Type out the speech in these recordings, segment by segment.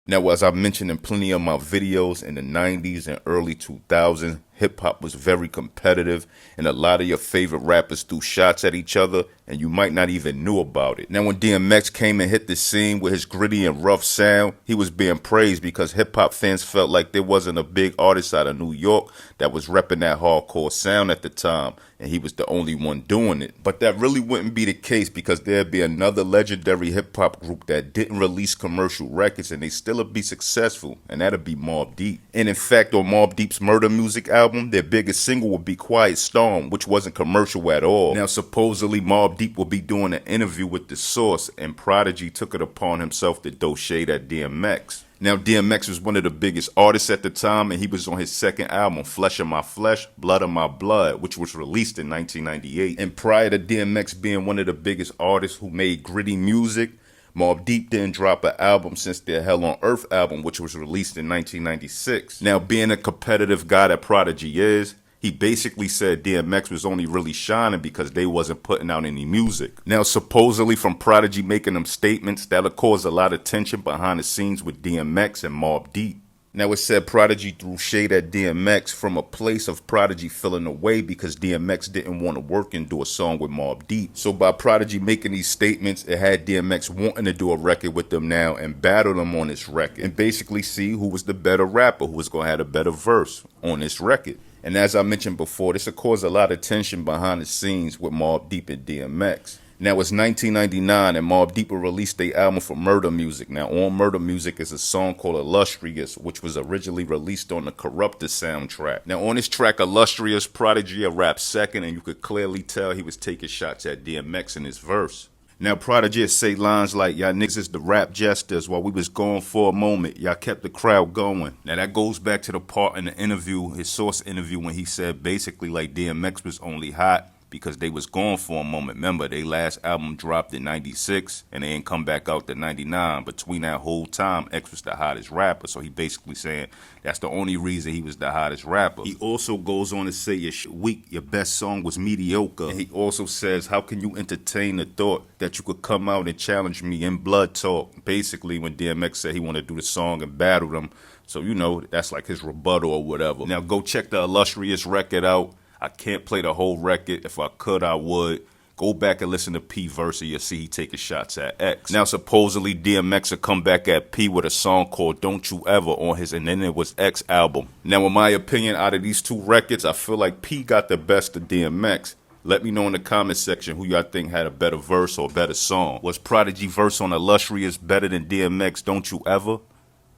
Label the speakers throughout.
Speaker 1: Now, as I mentioned in plenty of my videos, in the 90s and early 2000s, hip-hop was very competitive, and a lot of your favorite rappers threw shots at each other, and you might not even knew about it. Now, when DMX came and hit the scene with his gritty and rough sound, he was being praised because hip-hop fans felt like there wasn't a big artist out of New York that was repping that hardcore sound at the time, and he was the only one doing it. But that really wouldn't be the case, because there'd be another legendary hip-hop group that didn't release commercial records, and they still would be successful, and that'd be Mobb Deep. And in fact, on Mobb Deep's Murder Music album, their biggest single would be Quiet Storm, which wasn't commercial at all. Now, supposedly, Mobb Deep will be doing an interview with The Source, and Prodigy took it upon himself to throw shade at DMX. Now, DMX was one of the biggest artists at the time, and he was on his second album, Flesh of My Flesh, Blood of My Blood, which was released in 1998. And prior to DMX being one of the biggest artists who made gritty music, Mobb Deep didn't drop an album since their Hell on Earth album, which was released in 1996. Now, being a competitive guy that Prodigy is, he basically said DMX was only really shining because they wasn't putting out any music. Now, supposedly from Prodigy making them statements, that'll cause a lot of tension behind the scenes with DMX and Mobb Deep. Now, it said Prodigy threw shade at DMX from a place of Prodigy feeling away because DMX didn't want to work and do a song with Mobb Deep. So by Prodigy making these statements, it had DMX wanting to do a record with them now and battle them on this record, and basically see who was the better rapper, who was going to have a better verse on this record. And as I mentioned before, this will cause a lot of tension behind the scenes with Mobb Deep and DMX. Now, it's 1999, and Mobb Deep released their album for Murder Music. Now, on Murder Music is a song called Illustrious, which was originally released on the Corrupted soundtrack. Now, on this track, Illustrious, Prodigy rapped second, and you could clearly tell he was taking shots at DMX in his verse. Now, Prodigy would say lines like, "Y'all niggas is the rap jesters. While we was gone for a moment, y'all kept the crowd going." Now, that goes back to the part in the interview, his Source interview, when he said basically like DMX was only hot because they was gone for a moment. Remember, their last album dropped in 96, and they ain't come back out to 99. Between that whole time, X was the hottest rapper. So he basically saying that's the only reason he was the hottest rapper. He also goes on to say your shit weak, your best song was mediocre. And he also says, how can you entertain the thought that you could come out and challenge me in blood talk? Basically, when DMX said he wanted to do the song and battle them. So, you know, that's like his rebuttal or whatever. Now, go check the Illustrious record out. I can't play the whole record. If I could, I would. Go back and listen to P verse, and you'll see he taking shots at X. Now, supposedly, DMX will come back at P with a song called Don't You Ever on his, and then it was X album. Now, in my opinion, out of these two records, I feel like P got the best of DMX. Let me know in the comment section who y'all think had a better verse or better song. Was Prodigy verse on Illustrious better than DMX Don't You Ever?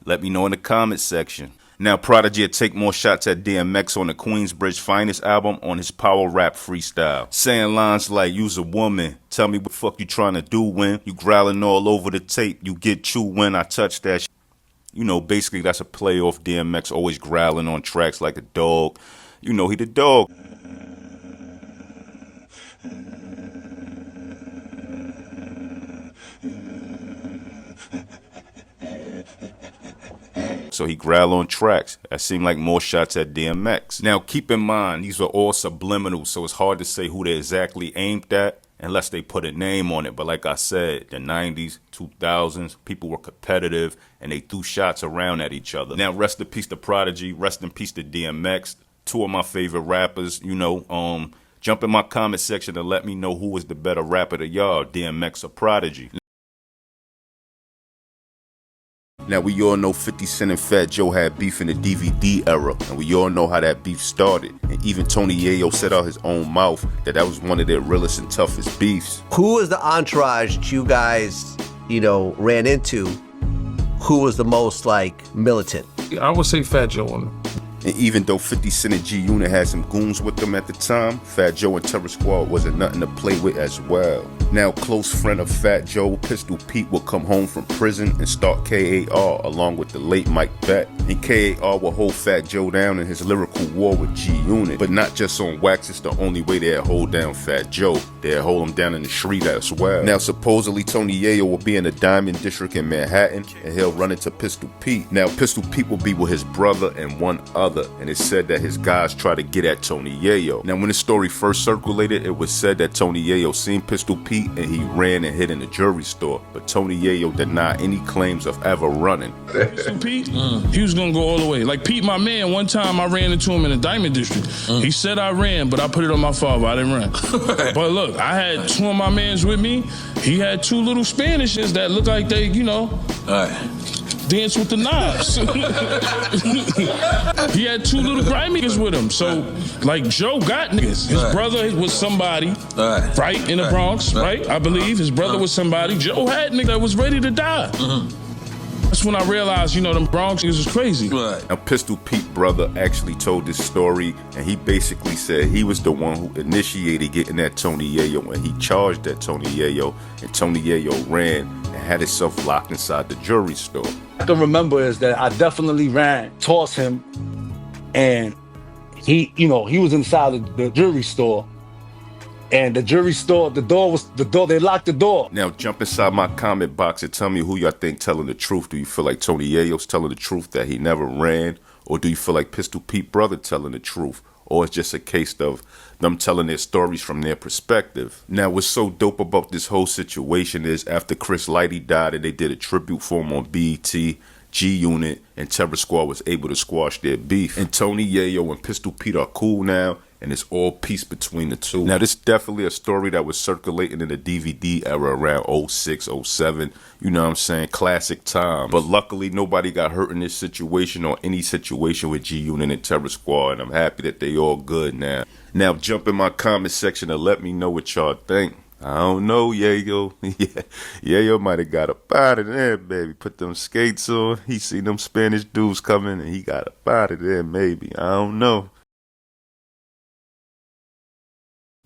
Speaker 1: Let me know in the comment section. Now, Prodigy would take more shots at DMX on the Queensbridge Finest album on his power rap freestyle, saying lines like, "You's a woman, tell me what the fuck you trying to do when you growling all over the tape, you get chewed when I touch that shit." You know, basically that's a play off DMX always growling on tracks like a dog. You know, he the dog. So he growl on tracks. That seemed like more shots at DMX. Now, keep in mind, these were all subliminal, so it's hard to say who they exactly aimed at unless they put a name on it. But like I said, the 90s, 2000s, people were competitive, and they threw shots around at each other. Now, rest in peace to Prodigy, rest in peace to DMX, two of my favorite rappers. You know, jump in my comment section and let me know who was the better rapper to y'all, DMX or Prodigy. Now, we all know 50 Cent and Fat Joe had beef in the DVD era, and we all know how that beef started. And even Tony Yayo said out his own mouth that that was one of their realest and toughest beefs.
Speaker 2: Who was the entourage that you guys, you know, ran into? Who was the most, like, militant?
Speaker 3: I would say Fat Joe on them.
Speaker 1: And even though 50 Cent and G-Unit had some goons with them at the time, Fat Joe and Terror Squad wasn't nothing to play with as well. Now, close friend of Fat Joe, Pistol Pete, would come home from prison and start KAR along with the late Mike Beck. And KAR would hold Fat Joe down in his lyrical war with G-Unit. But not just on wax, it's the only way they'd hold down Fat Joe. They'd hold him down in the street as well. Now, supposedly, Tony Yayo will be in the Diamond District in Manhattan, and he'll run into Pistol Pete. Now, Pistol Pete will be with his brother and one other. And it's said that his guys try to get at Tony Yayo. Now, when the story first circulated, it was said that Tony Yayo seen Pistol Pete Pete and he ran and hid in the jewelry store, but Tony Yayo denied any claims of ever running.
Speaker 4: So Pete, he was gonna go all the way. Like Pete, my man, one time I ran into him in the Diamond District. He said I ran, but I put it on my father, I didn't run. But look, I had two of my mans with me. He had two little Spanishes that looked like they, dance with the knives. He had two little grimy niggas with him. So, like, Joe got niggas. His brother was somebody, right, in the Bronx, right? I believe his brother was somebody. Joe had nigga that was ready to die. That's when I realized, them Bronx niggas was crazy.
Speaker 1: Now, Pistol Pete brother actually told this story, and he basically said he was the one who initiated getting at Tony Yayo, and he charged at Tony Yayo, and Tony Yayo ran and had himself locked inside the jewelry store.
Speaker 5: I can remember is that I definitely ran towards him, and he was inside the jewelry store. And the jewelry store, they locked the door.
Speaker 1: Now jump inside my comment box and tell me who y'all think telling the truth. Do you feel like Tony Yayo's telling the truth that he never ran? Or do you feel like Pistol Pete brother telling the truth? Or it's just a case of them telling their stories from their perspective? Now what's so dope about this whole situation is after Chris Lighty died and they did a tribute for him on BET, G-Unit and Terror Squad was able to squash their beef. And Tony Yayo and Pistol Pete are cool now, and it's all peace between the two. Now, this is definitely a story that was circulating in the DVD era around 06, 07. You know what I'm saying? Classic time. But luckily, nobody got hurt in this situation or any situation with G-Unit and Terror Squad, and I'm happy that they all good now. Now, jump in my comment section and let me know what y'all think. I don't know, Yayo. Yayo might have got up out of there, baby. Put them skates on. He seen them Spanish dudes coming, and he got up out of there, maybe. I don't know.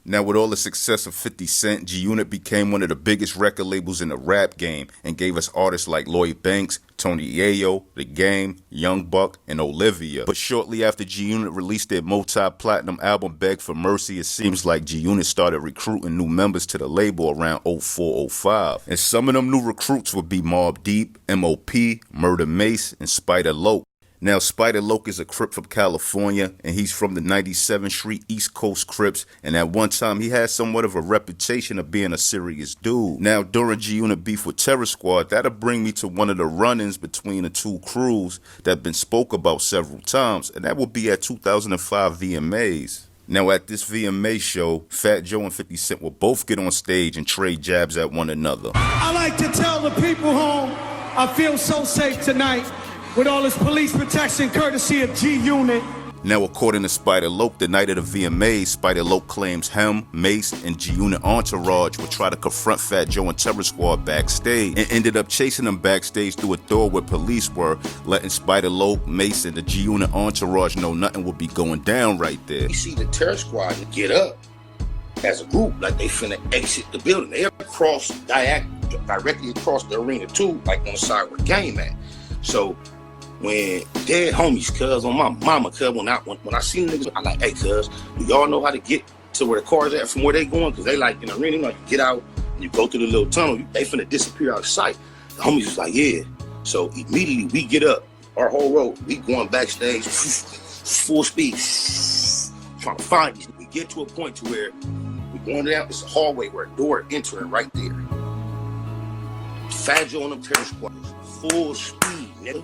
Speaker 1: Now, with all the success of 50 Cent, G-Unit became one of the biggest record labels in the rap game and gave us artists like Lloyd Banks, Tony Yayo, The Game, Young Buck, and Olivia. But shortly after G-Unit released their multi-platinum album Beg for Mercy, it seems like G-Unit started recruiting new members to the label around 04, 05. And some of them new recruits would be Mobb Deep, M.O.P., Murder Mace, and Spider Loc. Now, Spider Loc is a Crip from California, and he's from the 97th Street East Coast Crips, and at one time he had somewhat of a reputation of being a serious dude. Now, during G-Unit beef with Terror Squad, that'll bring me to one of the run-ins between the two crews that been spoke about several times, and that will be at 2005 VMAs. Now, at this VMA show, Fat Joe and 50 Cent will both get on stage and trade jabs at one another.
Speaker 6: I like to tell the people home, I feel so safe tonight. With all this police protection courtesy of G-Unit.
Speaker 1: Now, according to Spider Loc, the night of the VMAs, Spider Loc claims him, Mace, and G-Unit entourage would try to confront Fat Joe and Terror Squad backstage and ended up chasing them backstage through a door where police were, letting Spider Loc, Mace, and the G-Unit entourage know nothing would be going down right there.
Speaker 7: You see the Terror Squad get up as a group, like they finna exit the building. They cross directly across the arena too, like on the side where the game at. So when dead homies, cuz, on my mama, cuz, when I see niggas, I like, hey, cuz, do y'all know how to get to where the cars at from where they going? Because they like in the arena, you get out, and you go through the little tunnel, they finna disappear out of sight. The homies was like, yeah. So immediately we get up, our whole road, we going backstage, full speed, trying to find these. We get to a point to where we going down, it's a hallway where a door entering right there. Fat Joe and them Terror Squad, full speed, nigga.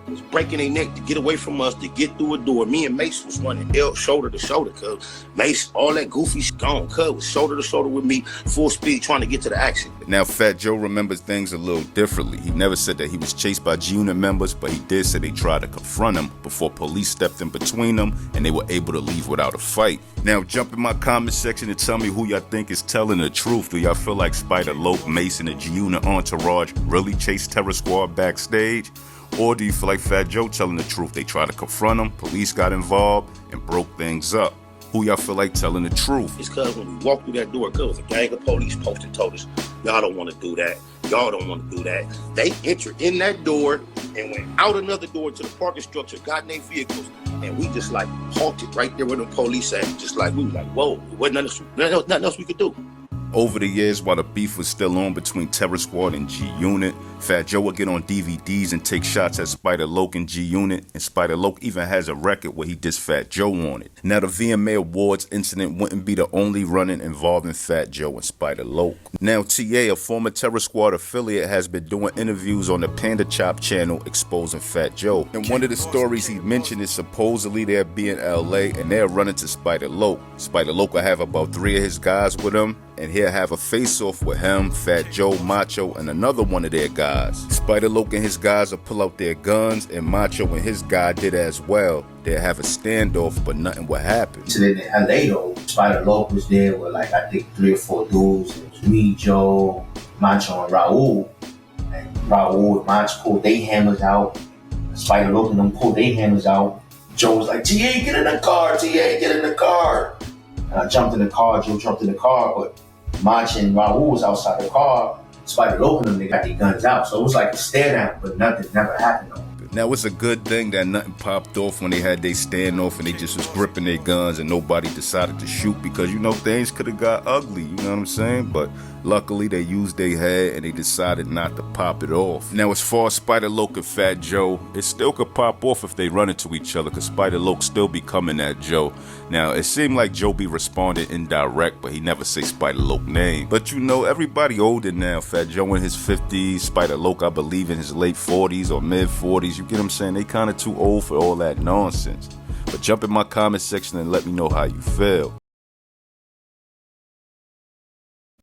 Speaker 7: Was breaking their neck to get away from us, to get through a door. Me and Mace was running shoulder to shoulder, cuz. Mace, all that goofy gone, cuz, was shoulder to shoulder with me, full speed, trying to get to the action.
Speaker 1: Now, Fat Joe remembers things a little differently. He never said that he was chased by G-Unit members, but he did say they tried to confront him before police stepped in between them, and they were able to leave without a fight. Now, jump in my comment section and tell me who y'all think is telling the truth. Do y'all feel like Spider Loc, Mace, and the G-Unit entourage really chased Terror Squad backstage? Or do you feel like Fat Joe telling the truth? They tried to confront him, police got involved, and broke things up. Who y'all feel like telling the truth?
Speaker 7: It's cuz when we walked through that door, cuz a gang of police posted told us, y'all don't want to do that. Y'all don't want to do that. They entered in that door and went out another door to the parking structure, got in their vehicles, and we just like halted right there where the police at. Just like, we was like, whoa, there wasn't nothing else we could do.
Speaker 1: Over the years, while the beef was still on between Terror Squad and G Unit, Fat Joe would get on DVDs and take shots at Spider Loc and G Unit, and Spider Loc even has a record where he dissed Fat Joe on it. Now, the VMA Awards incident wouldn't be the only run-in involving Fat Joe and Spider Loc. Now, TA, a former Terror Squad affiliate, has been doing interviews on the Panda Chop channel exposing Fat Joe. And one of the stories he mentioned is supposedly they'll be in LA and they'll run into Spider Loc. Spider Loc will have about 3 of his guys with him, and he'll have a face-off with him, Fat Joe, Macho, and another one of their guys. Spider Loc and his guys will pull out their guns, and Macho and his guy did as well. They'll have a standoff, but nothing will happen.
Speaker 8: So then in LA though, Spider Loc was there with like I think 3 or 4 dudes. It was me, Joe, Macho, and Raul. And Raul and Macho pulled their hammers out. Spider Loc and them pulled their hammers out. Joe was like, TA, get in the car, TA, get in the car. And I jumped in the car, Joe jumped in the car, but Macho and Raul was outside the car. Spider Loc and them, they got their guns out. So it was like a stare down, but nothing never happened though.
Speaker 1: Now, it's a good thing that nothing popped off when they had their standoff and they just was gripping their guns and nobody decided to shoot, because, you know, things could have got ugly, you know what I'm saying? But luckily, they used their head and they decided not to pop it off. Now, as far as Spider Loc and Fat Joe, it still could pop off if they run into each other, because Spider Loc still be coming at Joe. Now, it seemed like Joe be responding indirect, but he never say Spider Loc name. But you know, everybody older now. Fat Joe in his 50s, Spider Loc, I believe, in his late 40s or mid 40s. You get what I'm saying? They kind of too old for all that nonsense. But jump in my comment section and let me know how you feel.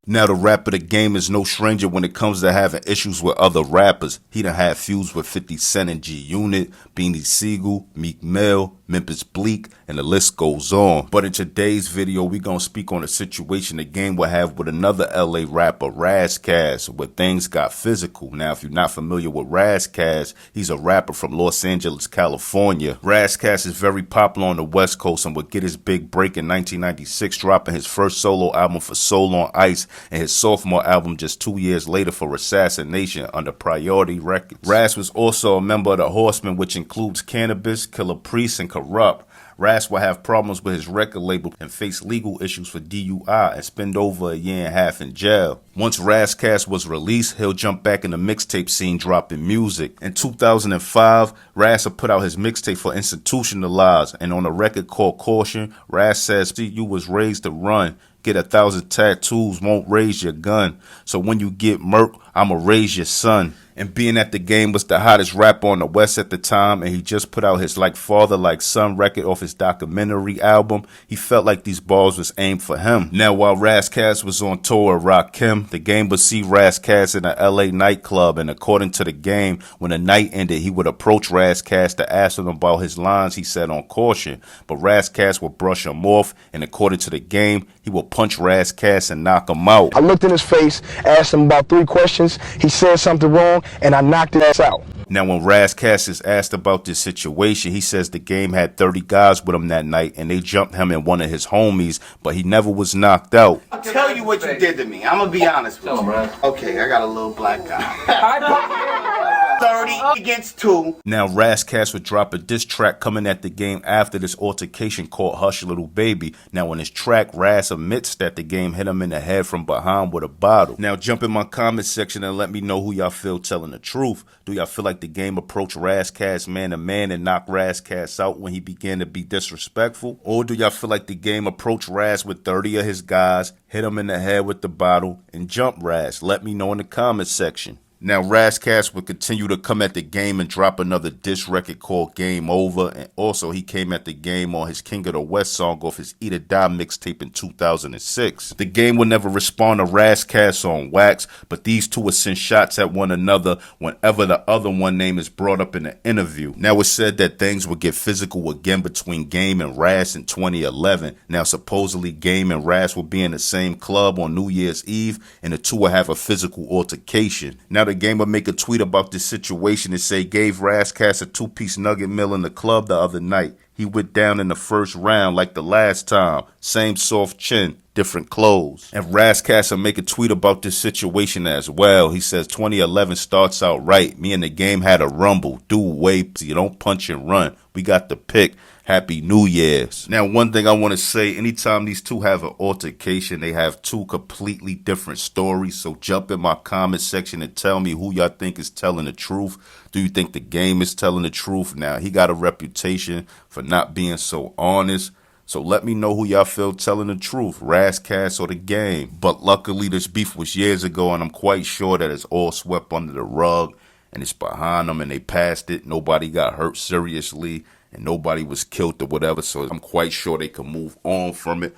Speaker 1: Now, the rap of the game is no stranger when it comes to having issues with other rappers. He done had feuds with 50 Cent and G Unit, Beanie Siegel, Meek Mill, Memphis Bleak, and the list goes on. But in today's video, we gonna speak on a situation the game will have with another LA rapper, Ras Kass, where things got physical. Now, if you're not familiar with Ras Kass, he's a rapper from Los Angeles, California. Ras Kass is very popular on the West Coast and would get his big break in 1996, dropping his first solo album for Soul on Ice, and his sophomore album just 2 years later for Assassination under Priority Records. Ras was also a member of the Horsemen, which includes Cannabis, Killer Priest, and Corrupt. Ras will have problems with his record label and face legal issues for DUI and spend over 1.5 years in jail. Once Ras Kass was released, he'll jump back in the mixtape scene dropping music. In 2005, Ras will put out his mixtape for Institutionalized, and on a record called Caution, Ras says, "See, you was raised to run. Get 1,000 tattoos won't raise your gun. So when you get murked, I'ma raise your son." And being that the game was the hottest rapper on the West at the time, and he just put out his Like Father, Like Son record off his documentary album, he felt like these balls was aimed for him. Now, while Ras Kass was on tour with Rakim, the game would see Ras Kass in a LA nightclub, and according to the game, when the night ended, he would approach Ras Kass to ask him about his lines he said on Caution, but Ras Kass would brush him off, and according to the game, he would punch Ras Kass and knock him out.
Speaker 9: I looked in his face, asked him about 3 questions, he said something wrong, and I knocked his ass out.
Speaker 1: Now, when Ras Kass is asked about this situation, he says the game had 30 guys with him that night, and they jumped him and one of his homies, but he never was knocked out.
Speaker 10: I'll tell you what you did to me. I'm going to be honest with you. Okay, I got a little black guy. 30 against 2.
Speaker 1: Now, Ras Kass would drop a diss track coming at the game after this altercation called Hush Little Baby. Now, on his track, Ras admits that the game hit him in the head from behind with a bottle. Now, jump in my comment section and let me know who y'all feel telling the truth. Do y'all feel like the game approached Ras Kass man to man and knocked Ras Kass out when he began to be disrespectful? Or do y'all feel like the game approached Ras with 30 of his guys, hit him in the head with the bottle, and jumped Ras? Let me know in the comment section. Now, Ras Kass would continue to come at the game and drop another diss record called Game Over, and also he came at the game on his King of the West song off his Eat or Die mixtape in 2006. The game would never respond to Ras Kass on wax, but these two would send shots at one another whenever the other one name is brought up in an interview. Now, it's said that things would get physical again between Game and Ras in 2011. Now, supposedly Game and Ras will be in the same club on New Year's Eve, and the two will have a physical altercation. Now, the game would make a tweet about this situation and say, "Gave Ras Kass a 2-piece nugget meal in the club the other night. He went down in the first round like the last time. Same soft chin, different clothes." And Ras Kass will make a tweet about this situation as well. He says, 2011 starts out right. Me and the game had a rumble. Do way, you don't punch and run. We got the pick. Happy New Year's. Now, one thing I want to say, anytime these two have an altercation, they have two completely different stories. So jump in my comment section and tell me who y'all think is telling the truth. Do you think the game is telling the truth? Now, he got a reputation for not being so honest. So let me know who y'all feel telling the truth, Ras Kass or the game. But luckily, this beef was years ago, and I'm quite sure that it's all swept under the rug, and it's behind them, and they passed it. Nobody got hurt seriously, and nobody was killed or whatever. So I'm quite sure they can move on from it.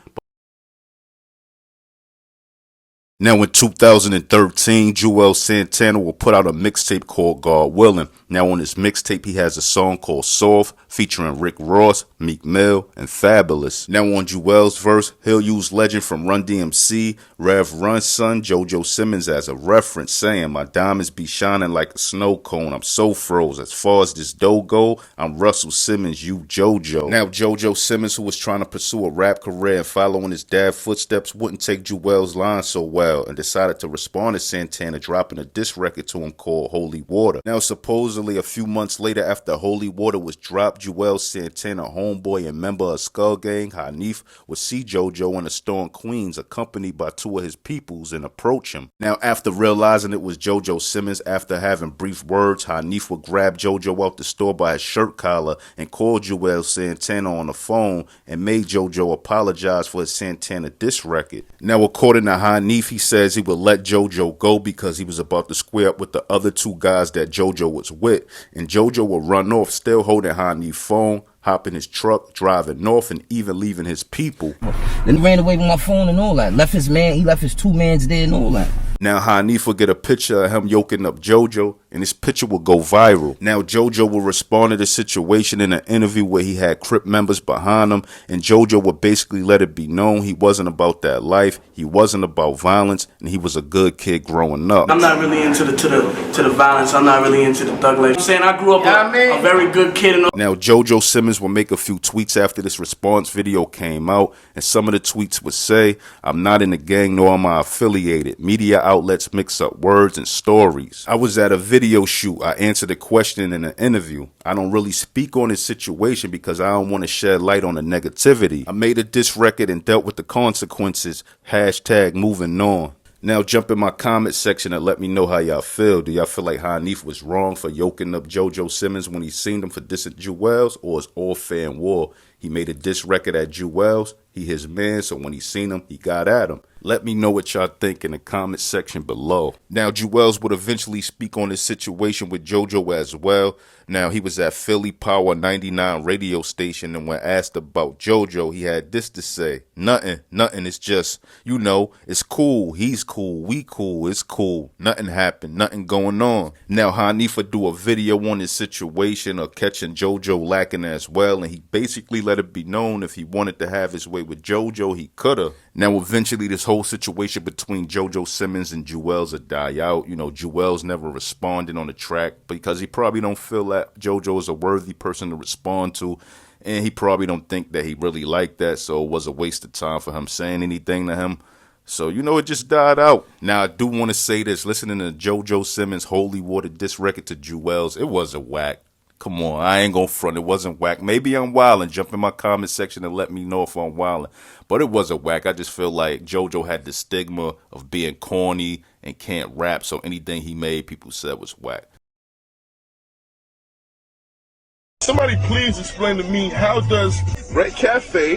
Speaker 1: Now, in 2013, Juelz Santana will put out a mixtape called God Willing. Now, on this mixtape, he has a song called Soft, featuring Rick Ross, Meek Mill, and Fabolous. Now, on Juelz's verse, he'll use legend from Run DMC, Rev Run's son, Jojo Simmons, as a reference, saying, my diamonds be shining like a snow cone. I'm so froze. As far as this dough go, I'm Russell Simmons, you Jojo. Now, Jojo Simmons, who was trying to pursue a rap career and following his dad's footsteps, wouldn't take Juelz's line so well, and decided to respond to Santana, dropping a diss record to him called Holy Water. Now, supposedly a few months later, after Holy Water was dropped, Juelz Santana, homeboy and member of Skull Gang, Hanif, would see Jojo in a store in Queens, accompanied by two of his peoples, and approach him. Now, after realizing it was Jojo Simmons, after having brief words, Hanif would grab Jojo out the store by his shirt collar and call Juelz Santana on the phone and made Jojo apologize for his Santana diss record. Now, according to Hanif, he says he would let Jojo go because he was about to square up with the other two guys that Jojo was with, and Jojo would run off, still holding Hanif's phone, hop in his truck, driving north, and even leaving his people.
Speaker 11: Then he ran away with my phone and all that. Left his man, he left his two mans there and all that.
Speaker 1: Now, Hanif would get a picture of him yoking up Jojo, and this picture would go viral. Now, Jojo would respond to the situation in an interview where he had Crip members behind him, and Jojo would basically let it be known he wasn't about that life, he wasn't about violence, and he was a good kid growing up.
Speaker 12: I'm not really into the violence. I'm not really into the thug life. I'm saying I grew up a very good kid.
Speaker 1: Now, Jojo Simmons would make a few tweets after this response video came out, and some of the tweets would say, I'm not in the gang nor am I affiliated. Media outlets mix up words and stories. I was at a video shoot. I answered a question in an interview. I don't really speak on this situation because I don't want to shed light on the negativity. I made a diss record and dealt with the consequences. Hashtag moving on. Now jump in my comment section and let me know how y'all feel. Do y'all feel like Hanif was wrong for yoking up Jojo Simmons when he seen him for dissing Juelz, or is all fair and war? He made a diss record at Juelz. He his man, so when he seen him, he got at him. Let me know what y'all think in the comment section below. Now, Juelz would eventually speak on this situation with Jojo as well. Now, he was at Philly Power 99 radio station, and when asked about Jojo, he had this to say. Nothing. It's just, you know, it's cool. He's cool. We cool. It's cool. Nothing happened. Nothing going on. Now, Hanif would do a video on this situation of catching Jojo lacking as well, and he basically let it be known if he wanted to have his way with Jojo, he coulda. Now, eventually, this whole situation between Jojo Simmons and Juelz would die out. You know, Juelz never responded on the track because he probably don't feel that Jojo is a worthy person to respond to, and he probably don't think that he really liked that, so it was a waste of time for him saying anything to him. So, you know, it just died out. Now, I do want to say this. Listening to Jojo Simmons' Holy Water diss record to Juelz, it wasn't whack. Come on, I ain't gonna front. It wasn't whack. Maybe I'm wildin'. Jump in my comment section and let me know if I'm wildin'. But it wasn't whack. I just feel like Jojo had the stigma of being corny and can't rap, so anything he made, people said was whack.
Speaker 13: Somebody please explain to me, how does Red Cafe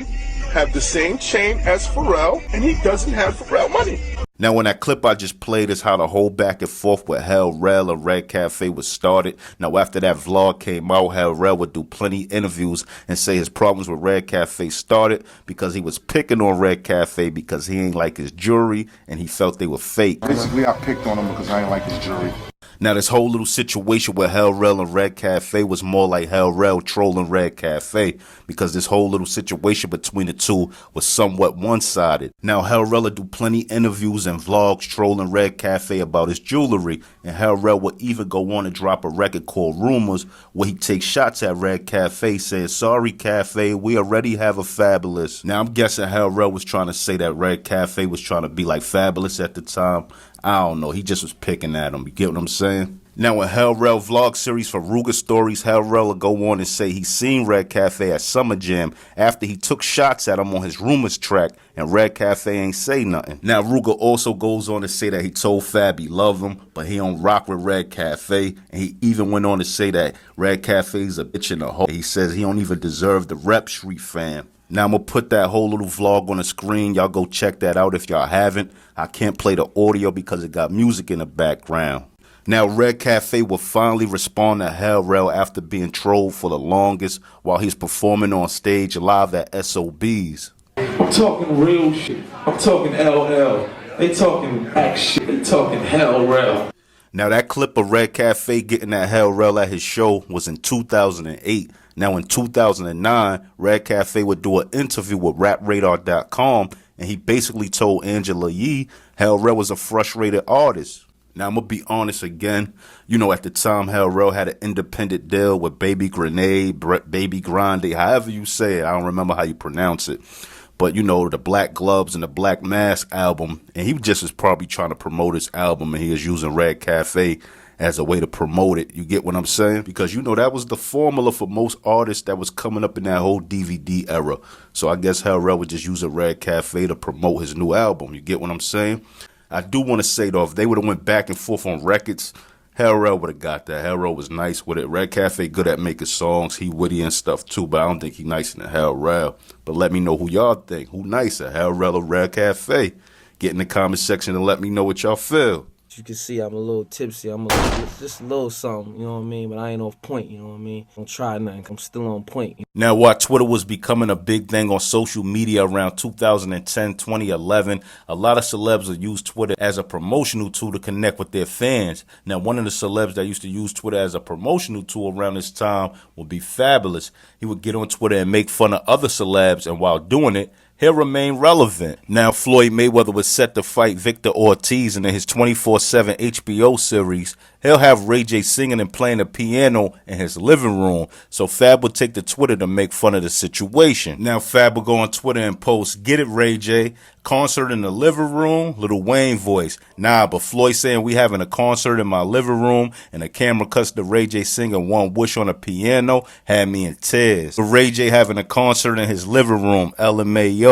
Speaker 13: have the same chain as Pharrell, and he doesn't have Pharrell money?
Speaker 1: Now, in that clip I just played is how the whole back and forth with Rell and Red Cafe was started. Now, after that vlog came out, Rell would do plenty interviews and say his problems with Red Cafe started because he was picking on Red Cafe because he ain't like his jewelry and he felt they were fake.
Speaker 14: Basically, I picked on him because I ain't like his jewelry.
Speaker 1: Now, this whole little situation with Rell and Red Cafe was more like Rell trolling Red Cafe because this whole little situation between the two was somewhat one-sided. Now, Rell would do plenty interviews and vlogs trolling Red Cafe about his jewelry, and Rell would even go on and drop a record called Rumors where he takes shots at Red Cafe saying, sorry Cafe, we already have a Fabolous. Now, I'm guessing Rell was trying to say that Red Cafe was trying to be like Fabolous at the time. I don't know. He just was picking at him. You get what I'm saying? Now in Rell vlog series for Ruger Stories, Rell will go on and say he seen Red Cafe at Summer Jam after he took shots at him on his Rumors track, and Red Cafe ain't say nothing. Now Ruger also goes on to say that he told Fab he loved him, but he don't rock with Red Cafe, and he even went on to say that Red Cafe's a bitch in a hole. He says he don't even deserve the rep Street fam. Now I'm going to put that whole little vlog on the screen. Y'all go check that out if y'all haven't. I can't play the audio because it got music in the background. Now, Red Cafe will finally respond to Rell after being trolled for the longest while he's performing on stage live at SOBs.
Speaker 3: I'm talking real shit. I'm talking LL. They talking back shit. They talking Rell.
Speaker 1: Now, that clip of Red Cafe getting at Rell at his show was in 2008. Now, in 2009, Red Cafe would do an interview with RapRadar.com, and he basically told Angela Yee Rell was a frustrated artist. Now, I'm going to be honest again. You know, at the time, Rell had an independent deal with Baby Grenade, Baby Grande, however you say it. I don't remember how you pronounce it. But, you know, the Black Gloves and the Black Mask album. And he just was probably trying to promote his album, and he was using Red Cafe as a way to promote it. You get what I'm saying? Because, you know, that was the formula for most artists that was coming up in that whole DVD era. So I guess Rell would just use a Red Cafe to promote his new album. You get what I'm saying? I do want to say, though, if they would have went back and forth on records, Rell would have got that. Rell was nice with it. Red Cafe good at making songs. He witty and stuff, too, but I don't think he nicer than Rell. But let me know who y'all think. Who nicer, Rell or Red Cafe? Get in the comment section and let me know what y'all feel.
Speaker 11: You can see I'm a little tipsy. Just a little something, you know what I mean? But I ain't off point, you know what I mean? Don't try nothing. I'm still on point.
Speaker 1: Now, while Twitter was becoming a big thing on social media around 2010, 2011, a lot of celebs would use Twitter as a promotional tool to connect with their fans. Now, one of the celebs that used to use Twitter as a promotional tool around this time would be Fabolous. He would get on Twitter and make fun of other celebs, and while doing it, he'll remain relevant. Now, Floyd Mayweather was set to fight Victor Ortiz, and in his 24/7 HBO series, he'll have Ray J singing and playing the piano in his living room. So Fab would take to Twitter to make fun of the situation. Now, Fab will go on Twitter and post, "Get it, Ray J. Concert in the living room?" Lil Wayne voice. "Nah, but Floyd saying we having a concert in my living room, and the camera cuts to Ray J singing One Wish on a piano, had me in tears." But Ray J having a concert in his living room, LMAO.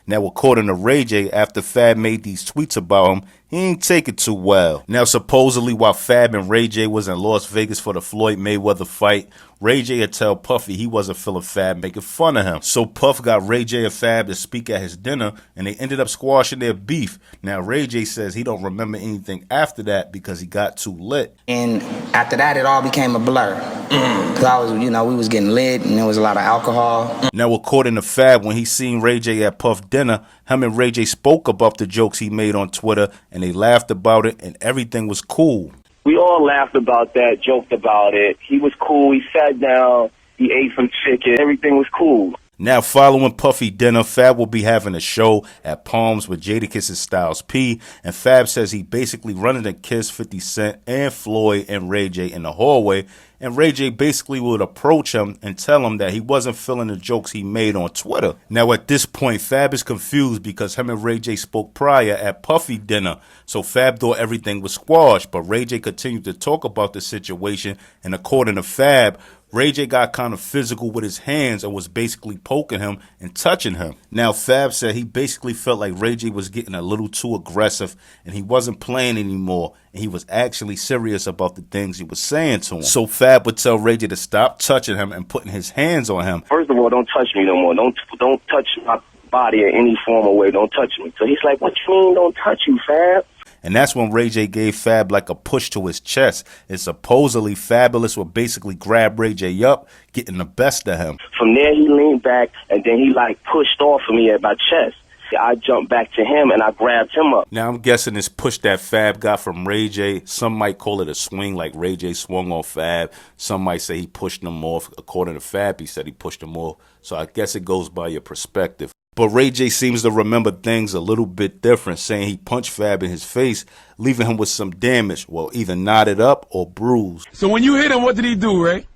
Speaker 1: Now, according to Ray J, after Fab made these tweets about him, he ain't take it too well. Now, supposedly, while Fab and Ray J was in Las Vegas for the Floyd Mayweather fight, Ray J had tell Puffy he wasn't feeling Fab, making fun of him. So Puff got Ray J and Fab to speak at his dinner, and they ended up squashing their beef. Now, Ray J says he don't remember anything after that because he got too lit.
Speaker 15: And after that, it all became a blur. Because I was, we was getting lit, and there was a lot of alcohol.
Speaker 1: Now, according to Fab, when he seen Ray J at Puff dinner, him and Ray J spoke about the jokes he made on Twitter, and they laughed about it, and everything was cool.
Speaker 16: We all laughed about that, joked about it. He was cool. He sat down. He ate some chicken. Everything was cool.
Speaker 1: Now, following Puffy dinner, Fab will be having a show at Palms with Jadakiss and Styles P, and Fab says he basically running to kiss 50 Cent and Floyd and Ray J in the hallway, and Ray J basically would approach him and tell him that he wasn't feeling the jokes he made on Twitter. Now, at this point, Fab is confused because him and Ray J spoke prior at Puffy dinner, so Fab thought everything was squashed, but Ray J continued to talk about the situation, and according to Fab, Ray J got kind of physical with his hands and was basically poking him and touching him. Now, Fab said he basically felt like Ray J was getting a little too aggressive and he wasn't playing anymore, and he was actually serious about the things he was saying to him. So Fab would tell Ray J to stop touching him and putting his hands on him.
Speaker 16: First of all, don't touch me no more. Don't touch my body in any form or way. Don't touch me. So he's like, "What you mean don't touch you, Fab?"
Speaker 1: And that's when Ray J gave Fab like a push to his chest. And supposedly Fabolous would basically grab Ray J up, getting the best of him.
Speaker 16: From there, he leaned back, and then he pushed off of me at my chest. I jumped back to him, and I grabbed him up.
Speaker 1: Now, I'm guessing this push that Fab got from Ray J, some might call it a swing, like Ray J swung on Fab. Some might say he pushed him off. According to Fab, he said he pushed him off. So I guess it goes by your perspective. But Ray J seems to remember things a little bit different, saying he punched Fab in his face, leaving him with some damage, well, either knotted up or bruised.
Speaker 17: So when you hit him, what did he do, Ray?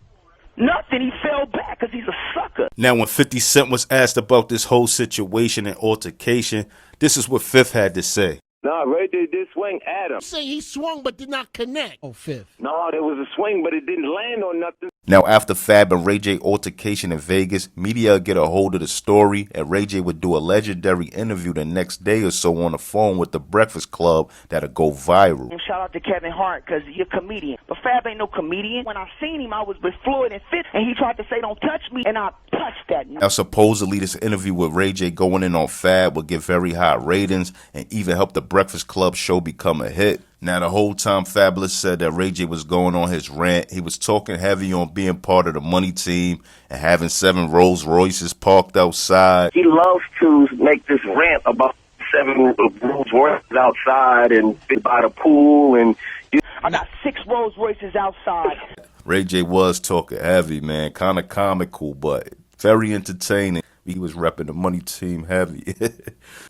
Speaker 16: Nothing. He fell back because he's a sucker.
Speaker 1: Now, when 50 Cent was asked about this whole situation and altercation, this is what Fifth had to say.
Speaker 16: Nah, Ray J did swing at him.
Speaker 18: Say he swung but did not connect. Oh, fifth.
Speaker 16: No, there was a swing, but it didn't land on nothing.
Speaker 1: Now, after Fab and Ray J altercation in Vegas, media would get a hold of the story, and Ray J would do a legendary interview the next day or so on the phone with the Breakfast Club that'll go viral.
Speaker 19: Shout out to Kevin Hart, because you're a comedian. But Fab ain't no comedian. When I seen him, I was with Floyd and Fitz, and he tried to say, don't touch me, and I touched that.
Speaker 1: Now, supposedly, this interview with Ray J going in on Fab would get very high ratings and even help the Breakfast Club show become a hit. Now, the whole time Fabolous said that Ray J was going on his rant, he was talking heavy on being part of the money team and having 7 Rolls Royces parked outside.
Speaker 16: He loves to make this rant about 7 Rolls Royces outside and by the pool. And
Speaker 19: I got 6 Rolls Royces outside.
Speaker 1: Ray J was talking heavy, man. Kind of comical, but very entertaining. He was repping the money team heavy.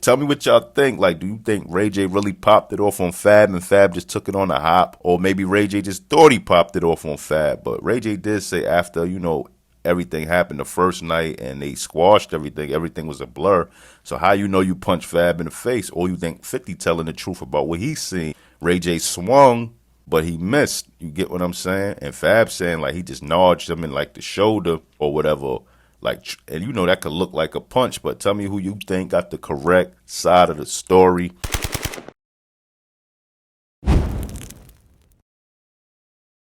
Speaker 1: Tell me what y'all think. Like, do you think Ray J really popped it off on Fab and Fab just took it on the hop? Or maybe Ray J just thought he popped it off on Fab. But Ray J did say after, you know, everything happened the first night and they squashed everything was a blur. So how you know you punched Fab in the face? Or you think 50 telling the truth about what he's seen? Ray J swung, but he missed. You get what I'm saying? And Fab saying like he just nudged him in like the shoulder or whatever. Like, and you know that could look like a punch, but tell me who you think got the correct side of the story.